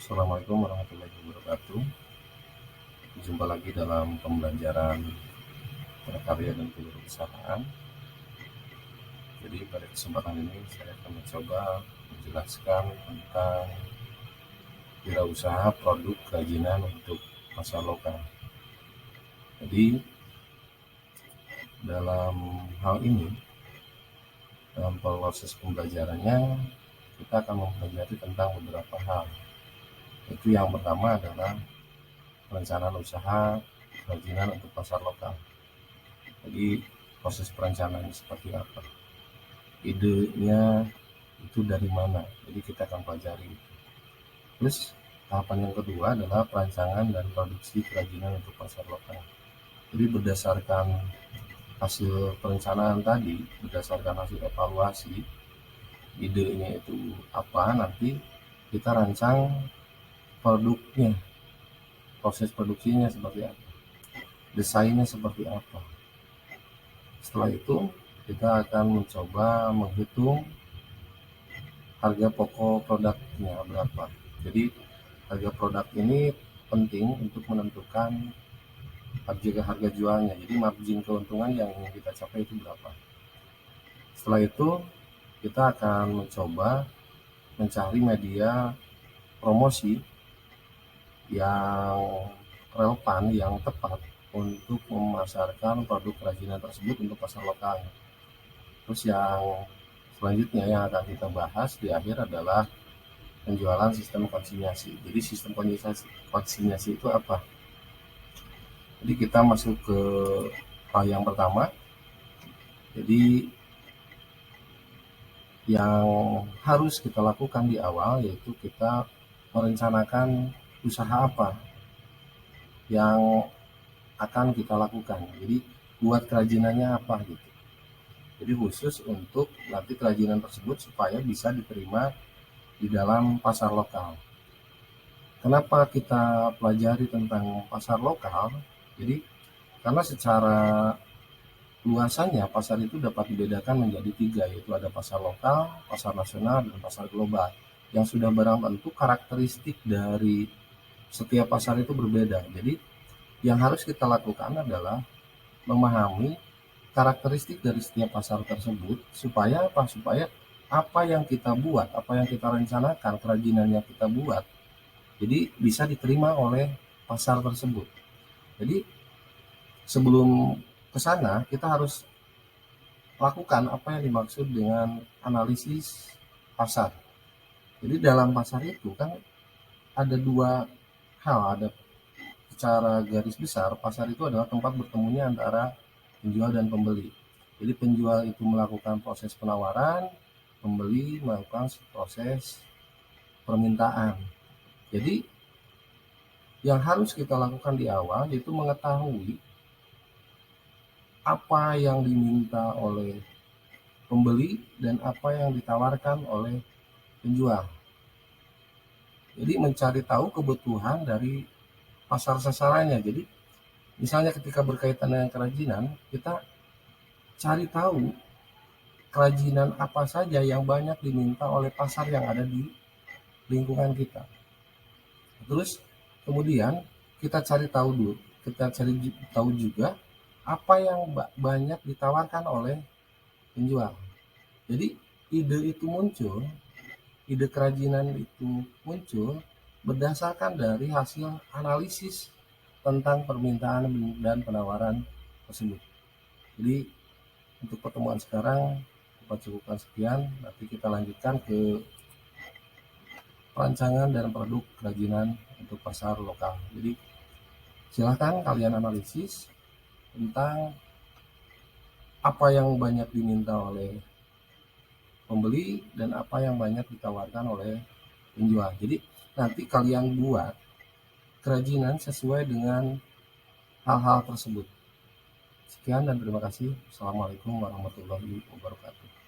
Assalamualaikum warahmatullahi wabarakatuh. Jumpa lagi dalam pembelajaran prakarya dan kewirausahaan. Jadi pada kesempatan ini saya akan mencoba menjelaskan tentang wirausaha produk kerajinan untuk pasar lokal. Jadi dalam hal ini, dalam proses pembelajarannya, kita akan mempelajari tentang beberapa hal. Itu yang pertama adalah perencanaan usaha kerajinan untuk pasar lokal. Jadi proses perencanaan seperti apa, idenya itu dari mana, jadi kita akan pelajari. Terus tahapan yang kedua adalah perancangan dan produksi kerajinan untuk pasar lokal. Jadi berdasarkan hasil perencanaan tadi, berdasarkan hasil evaluasi, idenya itu apa, nanti kita rancang produknya, proses produksinya seperti apa, desainnya seperti apa. Setelah itu kita akan mencoba menghitung harga pokok produknya berapa. Jadi harga produk ini penting untuk menentukan harga jualnya. Jadi margin keuntungan yang ingin kita capai itu berapa. Setelah itu kita akan mencoba mencari media promosi yang relevan, yang tepat untuk memasarkan produk kerajinan tersebut untuk pasar lokal. Terus yang selanjutnya yang akan kita bahas di akhir adalah penjualan sistem konsinyasi. Jadi sistem konsinyasi itu apa? Jadi kita masuk ke hal yang pertama. Jadi yang harus kita lakukan di awal yaitu kita merencanakan usaha apa yang akan kita lakukan. Jadi buat kerajinannya apa gitu. Jadi khusus untuk nanti kerajinan tersebut supaya bisa diterima di dalam pasar lokal. Kenapa kita pelajari tentang pasar lokal? Jadi karena secara luasannya pasar itu dapat dibedakan menjadi 3, yaitu ada pasar lokal, pasar nasional, dan pasar global. Yang sudah barang tentu karakteristik dari setiap pasar itu berbeda. Jadi yang harus kita lakukan adalah memahami karakteristik dari setiap pasar tersebut supaya apa? Supaya apa yang kita buat, apa yang kita rencanakan, kerajinan yang kita buat, jadi bisa diterima oleh pasar tersebut. Jadi sebelum ke sana kita harus lakukan apa yang dimaksud dengan analisis pasar. Jadi dalam pasar itu kan ada dua hal, ada secara garis besar pasar itu adalah tempat bertemunya antara penjual dan pembeli. Jadi penjual itu melakukan proses penawaran, pembeli melakukan proses permintaan. Jadi yang harus kita lakukan di awal yaitu mengetahui apa yang diminta oleh pembeli dan apa yang ditawarkan oleh penjual. Jadi mencari tahu kebutuhan dari pasar sasarannya. Jadi misalnya ketika berkaitan dengan kerajinan, kita cari tahu kerajinan apa saja yang banyak diminta oleh pasar yang ada di lingkungan kita. Terus kemudian kita cari tahu juga apa yang banyak ditawarkan oleh penjual. Jadi ide kerajinan itu muncul berdasarkan dari hasil analisis tentang permintaan dan penawaran tersebut. Jadi untuk pertemuan sekarang kita cukupkan sekian, nanti kita lanjutkan ke perancangan dan produk kerajinan untuk pasar lokal. Jadi silahkan kalian analisis tentang apa yang banyak diminta oleh pembeli dan apa yang banyak ditawarkan oleh penjual. Jadi nanti kalian buat kerajinan sesuai dengan hal-hal tersebut. Sekian dan terima kasih. Assalamualaikum warahmatullahi wabarakatuh.